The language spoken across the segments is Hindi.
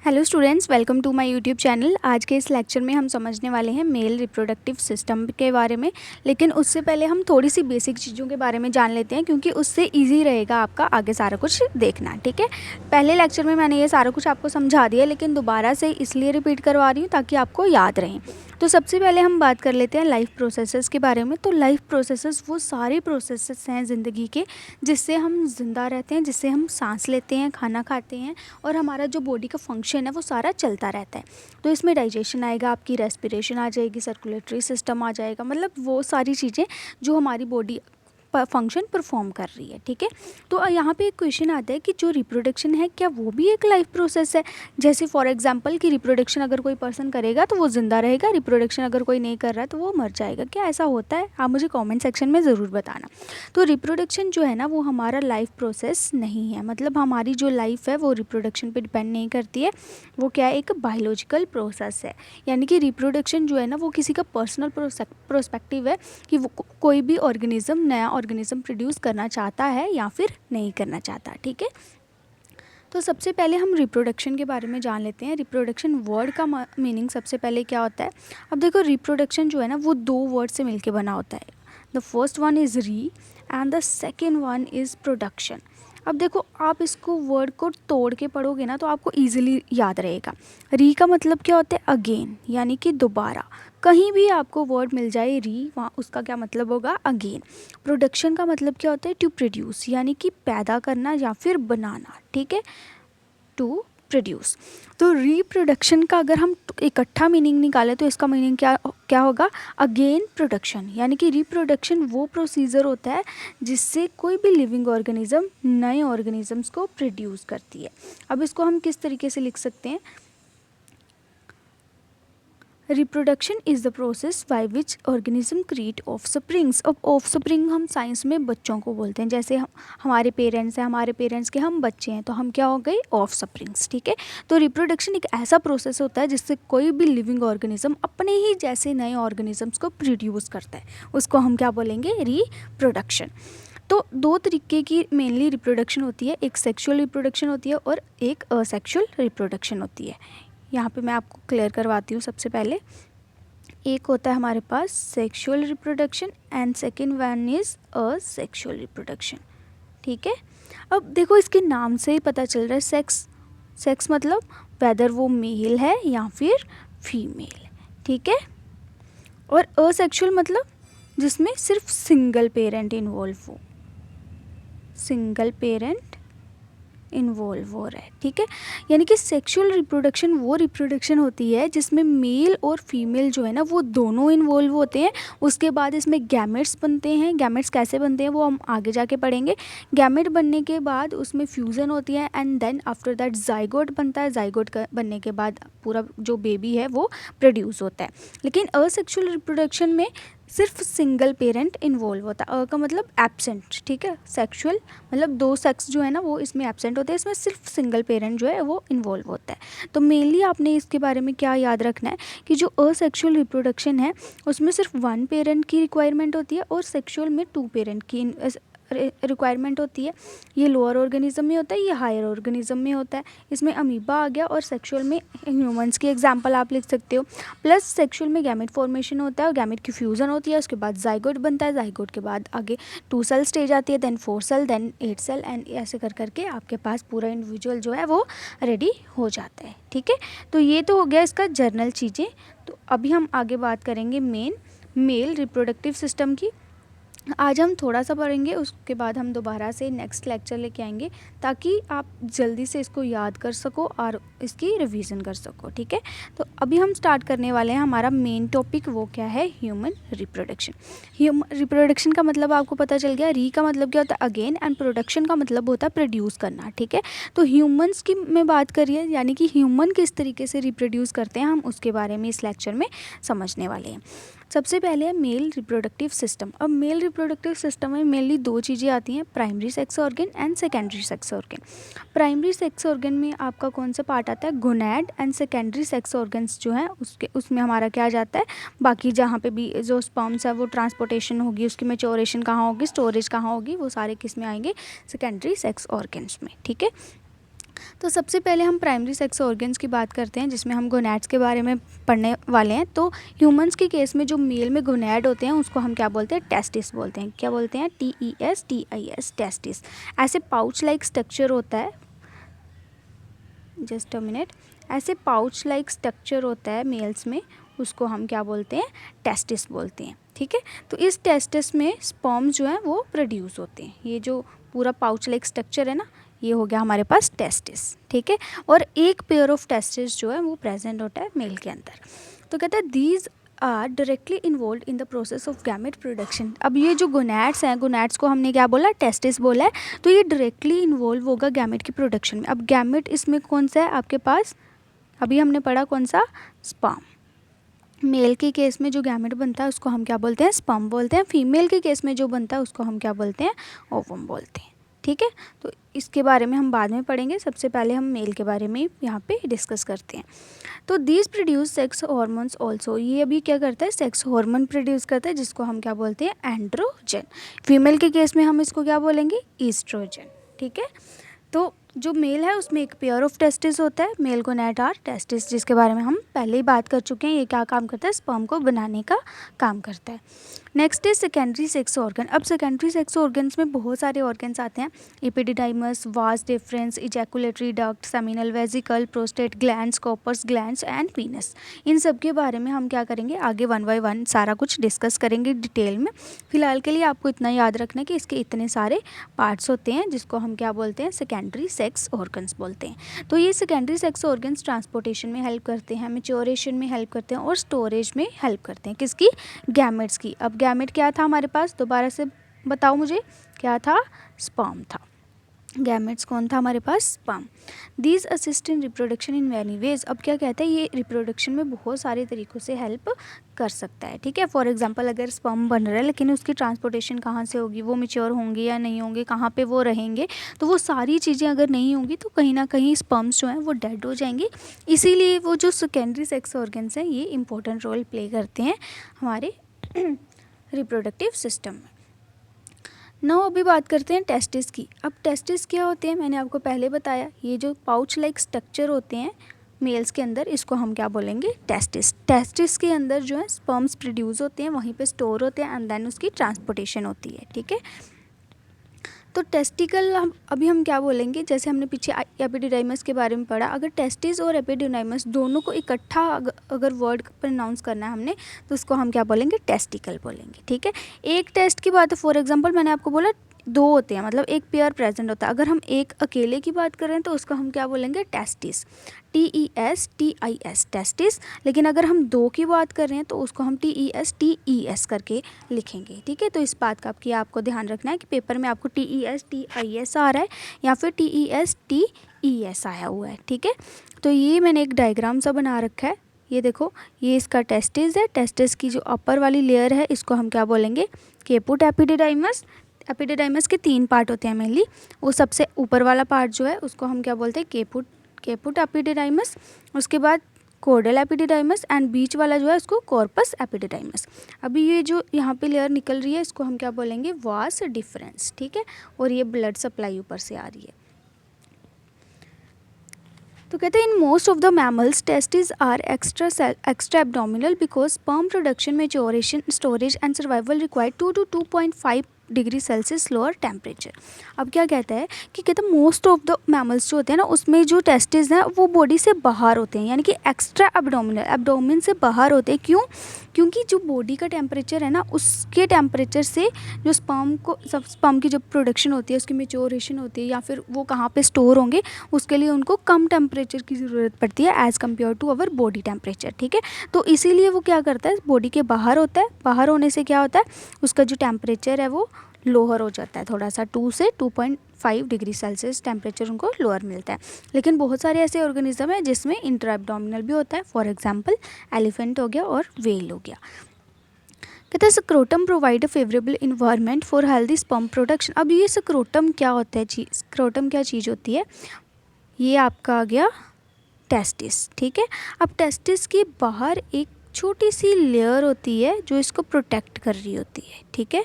Hello students, welcome to my YouTube channel. आज के इस लेक्चर में हम समझने वाले हैं मेल रिप्रोडक्टिव सिस्टम के बारे में। लेकिन उससे पहले हम थोड़ी सी बेसिक चीज़ों के बारे में जान लेते हैं, क्योंकि उससे इजी रहेगा आपका आगे सारा कुछ देखना। ठीक है, पहले लेक्चर में मैंने ये सारा कुछ आपको समझा दिया, लेकिन दोबारा से इसलिए रिपीट करवा रही हूँ ताकि आपको याद रहें। तो सबसे पहले हम बात कर लेते हैं लाइफ प्रोसेसेस के बारे में। तो लाइफ प्रोसेसेस वो सारे प्रोसेसेस हैं ज़िंदगी के जिससे हम ज़िंदा रहते हैं, जिससे हम सांस लेते हैं, खाना खाते हैं और हमारा जो बॉडी का फंक्शन है वो सारा चलता रहता है। तो इसमें डाइजेशन आएगा, आपकी रेस्पिरेशन आ जाएगी, सर्कुलेटरी सिस्टम आ जाएगा, मतलब वो सारी चीज़ें जो हमारी बॉडी फंक्शन परफॉर्म कर रही है। ठीक है, तो यहाँ पे एक क्वेश्चन आता है कि जो रिप्रोडक्शन है क्या वो भी एक लाइफ प्रोसेस है? जैसे फॉर एग्जांपल कि रिप्रोडक्शन अगर कोई पर्सन करेगा तो वो ज़िंदा रहेगा, रिप्रोडक्शन अगर कोई नहीं कर रहा है तो वो मर जाएगा। क्या ऐसा होता है? आप मुझे कमेंट सेक्शन में ज़रूर बताना। तो रिप्रोडक्शन जो है ना वो हमारा लाइफ प्रोसेस नहीं है, मतलब हमारी जो लाइफ है वो रिप्रोडक्शन पे डिपेंड नहीं करती है। वो क्या है? एक बायोलॉजिकल प्रोसेस है। यानी कि रिप्रोडक्शन जो है ना वो किसी का पर्सनल प्रोस्पेक्टिव है कि वो कोई भी ऑर्गेनिज्म नया ऑर्गेनिज्म प्रोड्यूस करना चाहता है या फिर नहीं करना चाहता। ठीक है, तो सबसे पहले हम रिप्रोडक्शन के बारे में जान लेते हैं। रिप्रोडक्शन वर्ड का मीनिंग सबसे पहले क्या होता है? अब देखो, रिप्रोडक्शन जो है ना वो दो वर्ड से मिलके बना होता है। द फर्स्ट वन इज़ री and the second one is production. अब देखो, आप इसको वर्ड को तोड़ के पढ़ोगे ना तो आपको ईजिली याद रहेगा। री का मतलब क्या होता है? अगेन, यानी कि दोबारा। कहीं भी आपको वर्ड मिल जाए री, वहाँ उसका क्या मतलब होगा? अगेन। प्रोडक्शन का मतलब क्या होता है? टू प्रोड्यूस, यानी कि पैदा करना या फिर बनाना। ठीक है, टू प्रोड्यूस। तो रिप्रोडक्शन का अगर हम इकट्ठा मीनिंग निकालें तो इसका मीनिंग क्या क्या होगा? Again production. यानी कि रिप्रोडक्शन वो प्रोसीजर होता है जिससे कोई भी लिविंग ऑर्गेनिज्म नए ऑर्गेनिजम्स को प्रोड्यूस करती है। अब इसको हम किस तरीके से लिख सकते हैं? Reproduction is the process by which organism create offsprings. अब ऑफस्प्रिंग हम साइंस में बच्चों को बोलते हैं। जैसे हमारे पेरेंट्स हैं, हमारे पेरेंट्स के हम बच्चे हैं, तो हम क्या हो गए? ऑफस्प्रिंग्स। ठीक है, तो रिप्रोडक्शन एक ऐसा प्रोसेस होता है जिससे कोई भी लिविंग ऑर्गेनिज्म अपने ही जैसे नए ऑर्गेनिजम्स को प्रोड्यूस करता है, उसको हम क्या बोलेंगे? रिप्रोडक्शन। तो दो तरीके की मेनली रिप्रोडक्शन होती है, एक सेक्सुअल रिप्रोडक्शन होती है और एक असेक्सुअल रिप्रोडक्शन होती है। यहाँ पे मैं आपको क्लियर करवाती हूँ। सबसे पहले एक होता है हमारे पास sexual reproduction and second one is asexual reproduction. ठीक है, अब देखो इसके नाम से ही पता चल रहा है सेक्स। सेक्स मतलब वेदर वो मेल है या फिर फीमेल। ठीक है, और असेक्सुअल मतलब जिसमें सिर्फ सिंगल पेरेंट इन्वॉल्व हो, सिंगल पेरेंट इन्वॉल्व हो रहा है। ठीक है, यानी कि सेक्सुअल रिप्रोडक्शन वो रिप्रोडक्शन होती है जिसमें मेल और फीमेल जो है ना वो दोनों इन्वॉल्व होते हैं। उसके बाद इसमें गैमेट्स बनते हैं। गैमेट्स कैसे बनते हैं वो हम आगे जाके पढ़ेंगे। गैमेट बनने के बाद उसमें फ्यूज़न होती है and then after that zygote बनता है। जाइगोट बनने के बाद पूरा जो बेबी है वो प्रोड्यूस होता है। लेकिन असेक्सुअल रिप्रोडक्शन में सिर्फ सिंगल पेरेंट इन्वॉल्व होता है। का मतलब एब्सेंट। ठीक है, सेक्सुअल मतलब दो सेक्स जो है ना वो इसमें एब्सेंट होते हैं, इसमें सिर्फ सिंगल पेरेंट जो है वो इन्वॉल्व होता है। तो मेनली आपने इसके बारे में क्या याद रखना है कि जो असेक्सुअल रिप्रोडक्शन है उसमें सिर्फ वन पेरेंट की रिक्वायरमेंट होती है और सेक्सुअल में टू पेरेंट की रिक्वायरमेंट होती है। ये लोअर ऑर्गेनिज्म में होता है, ये हायर ऑर्गेनिज्म में होता है। इसमें अमीबा आ गया और सेक्सुअल में ह्यूमंस की एग्जांपल आप लिख सकते हो। प्लस सेक्सुअल में गैमेट फॉर्मेशन होता है और गैमेट की फ्यूज़न होती है। उसके बाद जाइगोट बनता है। जाइगोट के बाद आगे 2 सेल स्टेज आती है, then 4 cell, then 8 cell and ऐसे कर करके आपके पास पूरा इंडिविजुअल जो है वो रेडी हो जाता है। ठीक है, तो ये तो हो गया इसका जर्नल चीज़ें। तो अभी हम आगे बात करेंगे मेल रिप्रोडक्टिव सिस्टम की। आज हम थोड़ा सा पढ़ेंगे, उसके बाद हम दोबारा से नेक्स्ट लेक्चर लेके आएंगे ताकि आप जल्दी से इसको याद कर सको और इसकी रिवीजन कर सको। ठीक है, तो अभी हम स्टार्ट करने वाले हैं। हमारा मेन टॉपिक वो क्या है? Human reproduction. ह्यूमन रिप्रोडक्शन का मतलब आपको पता चल गया। री का मतलब क्या होता है? अगेन। एंड प्रोडक्शन का मतलब होता है प्रोड्यूस करना। ठीक है, तो ह्यूमन्स की में बात करिए, यानी कि ह्यूमन किस तरीके से रिप्रोड्यूस करते हैं हम उसके बारे में इस लेक्चर में समझने वाले हैं। सबसे पहले है मेल रिप्रोडक्टिव सिस्टम। अब मेल रिप्रोडक्टिव सिस्टम में मेनली दो चीज़ें आती हैं, primary sex organ and secondary sex organ. Primary sex organ में आपका कौन सा पार्ट आता है? Gonad. And secondary sex organs जो हैं उसमें हमारा क्या आ जाता है? बाकी जहाँ पे भी जो स्पर्म्स है वो ट्रांसपोर्टेशन होगी, उसकी मैच्योरेशन कहाँ होगी, स्टोरेज कहाँ होगी, वो सारे किस में आएंगे? सेकेंडरी सेक्स ऑर्गन्स में। ठीक है, तो सबसे पहले हम प्राइमरी सेक्स ऑर्गन्स की बात करते हैं, जिसमें हम गोनैड्स के बारे में पढ़ने वाले हैं। तो ह्यूमंस के केस में जो मेल में गोनैड होते हैं उसको हम क्या बोलते हैं, टेस्टिस बोलते हैं। क्या बोलते हैं, TESTIS, टेस्टिस। ऐसे पाउच लाइक स्ट्रक्चर होता है, जस्ट अ मिनट, ऐसे पाउच लाइक स्ट्रक्चर होता है मेल्स में, उसको हम क्या बोलते हैं, टेस्टिस बोलते हैं। ठीक है, तो इस टेस्टिस में स्पर्म जो है वो प्रोड्यूस होते हैं। ये जो पूरा पाउच लाइक स्ट्रक्चर है ना, ये हो गया हमारे पास टेस्टिस। ठीक है, और एक पेयर ऑफ टेस्टिस जो है वो प्रेजेंट होता है मेल के अंदर। तो कहता है these are directly involve in the process of gamete production. अब ये जो गोनैड्स हैं, गोनैड्स को हमने क्या बोला, टेस्टिस बोला है, तो ये डायरेक्टली इन्वॉल्व होगा गैमेट की प्रोडक्शन में। अब गैमेट इसमें कौन सा है आपके पास, अभी हमने पढ़ा कौन सा, स्पर्म। मेल के केस में जो गैमेट बनता है उसको हम क्या बोलते हैं, स्पर्म बोलते हैं। फीमेल के केस में जो बनता है उसको हम क्या बोलते हैं, ओवम बोलते हैं। ठीक है, तो इसके बारे में हम बाद में पढ़ेंगे, सबसे पहले हम मेल के बारे में यहाँ पे डिस्कस करते हैं। तो these produce sex hormones also, ये अभी क्या करता है, सेक्स हार्मोन प्रोड्यूस करता है, जिसको हम क्या बोलते हैं, एंड्रोजन। फीमेल के केस में हम इसको क्या बोलेंगे, ईस्ट्रोजन। ठीक है, तो जो मेल है उसमें एक पेयर ऑफ टेस्टिस होता है, मेल गोनैड आर टेस्टिस, जिसके बारे में हम पहले ही बात कर चुके हैं। ये क्या काम करता है, स्पर्म को बनाने का काम करता है। Next is secondary sex organ. अब सेकेंडरी सेक्स ऑर्गन्स में बहुत सारे ऑर्गन्स आते हैं, epididymis, vas deferens, ejaculatory duct, seminal vesicle, prostate glands, Cowper's glands and penis. इन सब के बारे में हम क्या करेंगे, आगे 1 बाय 1 सारा कुछ डिस्कस करेंगे डिटेल में। फिलहाल के लिए आपको इतना याद रखना है कि इसके इतने सारे पार्ट्स होते हैं, जिसको हम क्या बोलते हैं, सेकेंडरी सेक्स ऑर्गन्स बोलते हैं। तो ये सेकेंडरी सेक्स ऑर्गन्स ट्रांसपोर्टेशन में हेल्प करते हैं, मैच्योरेशन में हेल्प करते हैं और स्टोरेज में हेल्प करते हैं। किसकी, गैमेट्स की। अब गैमेट क्या था हमारे पास, दोबारा से बताओ मुझे, क्या था, स्पर्म था। गैमेट्स कौन था हमारे पास, sperm. These assist in reproduction in many ways. अब क्या कहते हैं, ये रिप्रोडक्शन में बहुत सारे तरीक़ों से हेल्प कर सकता है। ठीक है, फॉर एग्जांपल अगर स्पर्म बन रहा है लेकिन उसकी ट्रांसपोर्टेशन कहाँ से होगी, वो मैच्योर होंगे या नहीं होंगे, कहाँ पे वो रहेंगे, तो वो सारी चीज़ें अगर नहीं होंगी तो कहीं ना कहीं स्पर्म्स जो हैं वो डेड हो जाएंगे। इसीलिए वो जो सेकेंडरी सेक्स ऑर्गन्स हैं ये इंपॉर्टेंट रोल प्ले करते हैं हमारे रिप्रोडक्टिव सिस्टम में। नाउ अभी बात करते हैं टेस्टिस की। अब टेस्टिस क्या होते हैं, मैंने आपको पहले बताया, ये जो पाउच लाइक स्ट्रक्चर होते हैं मेल्स के अंदर, इसको हम क्या बोलेंगे, टेस्टिस। टेस्टिस के अंदर जो है स्पर्म्स प्रोड्यूस होते हैं, वहीं पे स्टोर होते हैं एंड देन उसकी ट्रांसपोर्टेशन होती है। ठीक है, तो टेस्टिकल हम क्या बोलेंगे, जैसे हमने पीछे एपिडिडाइमस के बारे में पढ़ा, अगर टेस्टिस और एपिडिडाइमस दोनों को इकट्ठा अगर वर्ड प्रोनाउंस करना है हमने, तो उसको हम क्या बोलेंगे, टेस्टिकल बोलेंगे। ठीक है, एक टेस्ट की बात है, फॉर एग्जांपल मैंने आपको बोला 2 होते हैं, मतलब एक पेयर प्रेजेंट होता है। अगर हम एक अकेले की बात कर रहे हैं तो उसको हम क्या बोलेंगे, टेस्टिस, TESTIS, टेस्टिस। लेकिन अगर हम 2 की बात कर रहे हैं तो उसको हम TESTES करके लिखेंगे। ठीक है, तो इस बात का आपको ध्यान रखना है कि पेपर में आपको TESTIS आ रहा है या फिर TESTES आया हुआ है। ठीक है, तो ये मैंने एक डायग्राम सा बना रखा है, ये देखो, ये इसका टेस्टिस है। टेस्टिस की जो अपर वाली लेयर है इसको हम क्या बोलेंगे, कैपुट एपिडिडाइमस। एपिडिडाइमस के 3 पार्ट होते हैं मेनली, वो सबसे ऊपर वाला पार्ट जो है उसको हम क्या बोलते हैं, कैपुट एपिडिडाइमस। उसके बाद कोर्डल एपिडिडाइमस एंड बीच वाला जो है उसको कॉर्पस एपिडिडाइमस। अभी ये जो यहाँ पे लेयर निकल रही है इसको हम क्या बोलेंगे, वास डिफरेंस। ठीक है, और ये ब्लड सप्लाई ऊपर से आ रही है। तो कहते हैं in most of the mammals testis are extra abdominal because sperm production, maturation, storage and survival required 2 to 2.5 degree Celsius lower temperature. अब क्या कहता है कि कहता है मोस्ट ऑफ द मैमल्स जो होते हैं ना, उसमें जो टेस्टिस हैं वो बॉडी से बाहर होते हैं, यानी कि एक्स्ट्रा एब्डोमिनल, एब्डोमिन से बाहर होते हैं। क्यों, क्योंकि जो बॉडी का टेम्परेचर है ना, उसके टेम्परेचर से जो स्पर्म की जो प्रोडक्शन होती है, उसकी मैच्योरेशन होती है, या फिर वो कहाँ पे स्टोर होंगे, उसके लिए उनको कम टेम्परेचर की ज़रूरत पड़ती है as compare to our body temperature. ठीक है, तो इसीलिए वो क्या करता है, बॉडी के बाहर होता है। बाहर होने से क्या होता है, उसका जो टेम्परेचर है वो लोअर हो जाता है, थोड़ा सा 2 से 2.5 डिग्री सेल्सियस टेम्परेचर उनको लोअर मिलता है। लेकिन बहुत सारे ऐसे ऑर्गेनिज्म हैं जिसमें इंट्रा एब्डोमिनल भी होता है, फॉर एग्जांपल एलिफेंट हो गया और व्हेल हो गया। कहते हैं scrotum provide a favourable environment for healthy sperm production. अब ये स्क्रोटम क्या होता है, स्क्रोटम क्या चीज़ होती है, ये आपका आ गया टेस्टिस। ठीक है, अब टेस्टिस के बाहर एक छोटी सी लेयर होती है जो इसको प्रोटेक्ट कर रही होती है। ठीक है,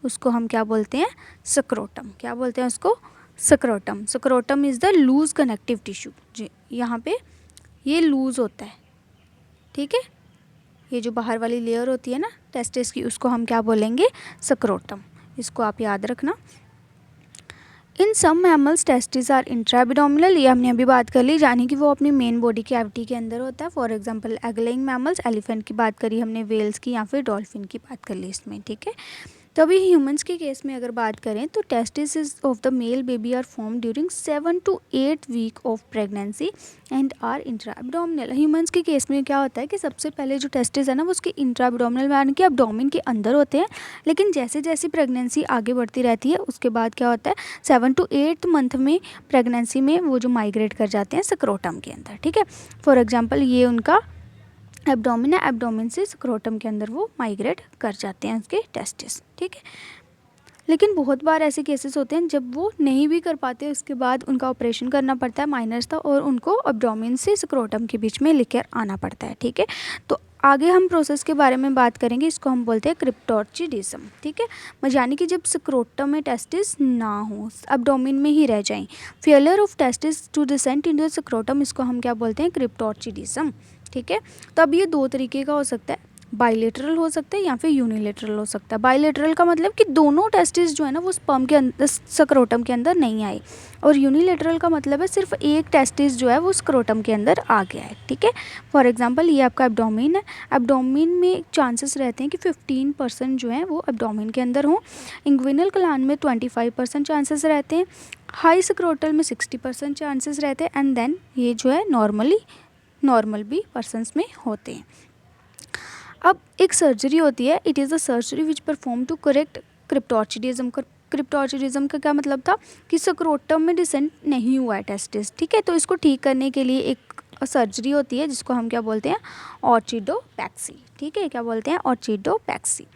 उसको हम क्या बोलते हैं, स्क्रोटम। क्या बोलते हैं उसको, scrotum. Scrotum is the loose connective tissue. जी यहाँ पे ये लूज़ होता है, ठीक है। ये जो बाहर वाली लेयर होती है ना टेस्टिस की, उसको हम क्या बोलेंगे, स्क्रोटम। इसको आप याद रखना। In some mammals testis are intra abdominal, ये हमने अभी बात कर ली, यानी कि वो अपनी मेन बॉडी कैविटी के अंदर होता है। For example egg laying mammals, elephant की बात करी हमने, वेल्स की या फिर डॉल्फिन की बात कर ली इसमें, ठीक है। तो अभी ह्यूमंस के केस में अगर बात करें तो testis of the male baby are form during 7 to 8 week of pregnancy and are intra abdominal. Humans के केस में क्या होता है कि सबसे पहले जो टेस्टिस है ना वो उसके इंट्रा एब्डोमिनल यानी कि एब्डोमिन के अंदर होते हैं, लेकिन जैसे जैसे प्रेगनेंसी आगे बढ़ती रहती है उसके बाद क्या होता है 7 to 8 मंथ में प्रेगनेंसी में वो जो माइग्रेट कर जाते हैं स्क्रोटम के अंदर, ठीक है। फॉर एग्जाम्पल ये उनका एब्डोमिन है, एब्डोमिन से स्क्रोटम के अंदर वो माइग्रेट कर जाते हैं उसके टेस्टिस, ठीक है। लेकिन बहुत बार ऐसे केसेस होते हैं जब वो नहीं भी कर पाते, उसके बाद उनका ऑपरेशन करना पड़ता है माइनर था और उनको एब्डोमिन से स्क्रोटम के बीच में लेकर आना पड़ता है, ठीक है। तो आगे हम प्रोसेस के बारे में बात करेंगे, इसको हम बोलते हैं क्रिप्टोर्चिडिज्म, ठीक है। यानी कि जब स्क्रोटम में टेस्टिस ना हो, एब्डोमिन में ही रह जाएं, failure of testis to descent into scrotum, इसको हम क्या बोलते हैं, क्रिप्टोर्चिडिज्म, ठीक है। तो अब ये दो तरीके का हो सकता है, बाइलेटरल हो सकता है या फिर यूनिलेटरल हो सकता है। बाइलेटरल का मतलब कि दोनों टेस्टिस जो है ना वो स्पर्म के अंदर, स्क्रोटम के अंदर नहीं आए, और यूनिलेटरल का मतलब है सिर्फ एक टेस्टिस जो है वो स्क्रोटम के अंदर आ गया है, ठीक है। फॉर एग्जांपल ये आपका एब्डोमिन है, एब्डोमिन में चांसेस रहते हैं कि 15% जो है वो एब्डोमिन के अंदर हों, इंग्विनल ग्लैंड में 25% चांसेस रहते हैं, हाई स्क्रोटल में 60% चांसेस रहते हैं, एंड देन ये जो है नॉर्मल भी पर्सनस में होते हैं। अब एक सर्जरी होती है, it is a surgery which perform to correct cryptorchidism. Cryptorchidism का क्या मतलब था कि स्क्रोटम में डिसेंट नहीं हुआ है टेस्टिस, ठीक है। तो इसको ठीक करने के लिए एक सर्जरी होती है जिसको हम क्या बोलते हैं, ऑर्चिडोपैक्सी, ठीक है। क्या बोलते हैं, ऑर्चिडोपैक्सी।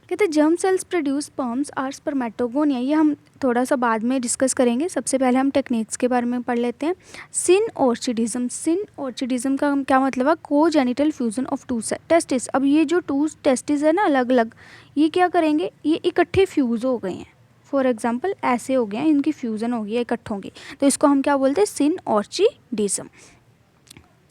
कहते हैं germ cells produce sperms are spermatogonia, ये हम थोड़ा सा बाद में डिस्कस करेंगे। सबसे पहले हम टेक्निक्स के बारे में पढ़ लेते हैं। सिनऑर्चिडिज्म का क्या मतलब है, कोजेनिटल फ्यूजन ऑफ टू टेस्टिस। अब ये जो टू टेस्टिस है ना अलग अलग, ये क्या करेंगे, ये इकट्ठे फ्यूज़ हो गए हैं। फॉर एग्जाम्पल ऐसे हो गए हैं, इनकी फ्यूज़न हो गई है, इकट्ठों की, तो इसको हम क्या बोलते हैं, सिनऑर्चिडिज्म।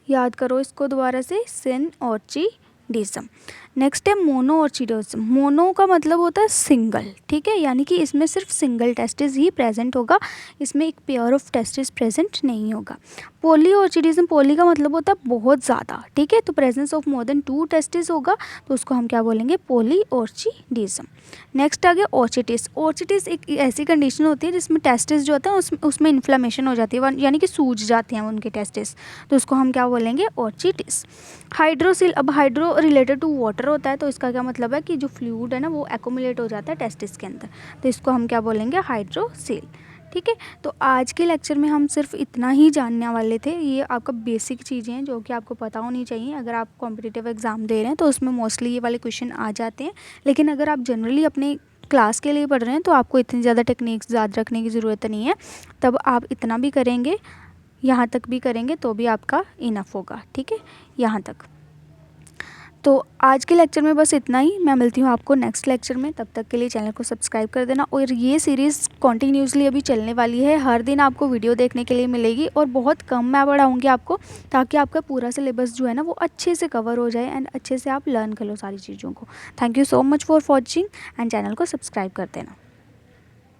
याद करो इसको दोबारा से, सिनऑर्चिडिज्म। नेक्स्ट है मोनोऑर्चिडिज्म। मोनो का मतलब होता है सिंगल, ठीक है, यानी कि इसमें सिर्फ सिंगल टेस्टिस ही प्रेजेंट होगा, इसमें एक पेयर ऑफ टेस्टिस प्रेजेंट नहीं होगा। पॉलीऑर्चिडिज्म, पॉली का मतलब होता है बहुत ज़्यादा, ठीक है, तो presence of more than 2 testis होगा, तो उसको हम क्या बोलेंगे, पॉलीऑर्चिडिज्म। नेक्स्ट आ गया ऑर्चिटिस। ऑर्चिटिस एक ऐसी कंडीशन होती है जिसमें टेस्टिस जो होता है उसमें इन्फ्लेमेशन हो जाती है, यानी कि सूज जाते हैं उनके टेस्टिस, तो उसको हम क्या बोलेंगे, ऑर्चिटिस। हाइड्रोसिल, अब हाइड्रो रिलेटेड टू वाटर होता है, तो इसका क्या मतलब है कि जो फ्लूइड है ना वो एक्यूमुलेट हो जाता है टेस्टिस के अंदर, तो इसको हम क्या बोलेंगे, हाइड्रोसिल, ठीक है। तो आज के लेक्चर में हम सिर्फ इतना ही जानने वाले थे, ये आपका बेसिक चीज़ें हैं जो कि आपको पता होनी चाहिए। अगर आप कॉम्पिटिटिव एग्ज़ाम दे रहे हैं तो उसमें मोस्टली ये वाले क्वेश्चन आ जाते हैं, लेकिन अगर आप जनरली अपने क्लास के लिए पढ़ रहे हैं तो आपको इतनी ज़्यादा टेक्निक्स याद रखने की ज़रूरत नहीं है। तब आप इतना भी करेंगे, यहाँ तक भी करेंगे तो भी आपका इनफ होगा, ठीक है, यहाँ तक। तो आज के लेक्चर में बस इतना ही, मैं मिलती हूँ आपको नेक्स्ट लेक्चर में, तब तक के लिए चैनल को सब्सक्राइब कर देना। और ये सीरीज़ कॉन्टीन्यूसली अभी चलने वाली है, हर दिन आपको वीडियो देखने के लिए मिलेगी, और बहुत कम मैं पढ़ाऊँगी आपको, ताकि आपका पूरा सिलेबस जो है ना वो अच्छे से कवर हो जाए एंड अच्छे से आप लर्न कर लो सारी चीज़ों को। Thank you so much for watching and channel को सब्सक्राइब कर देना।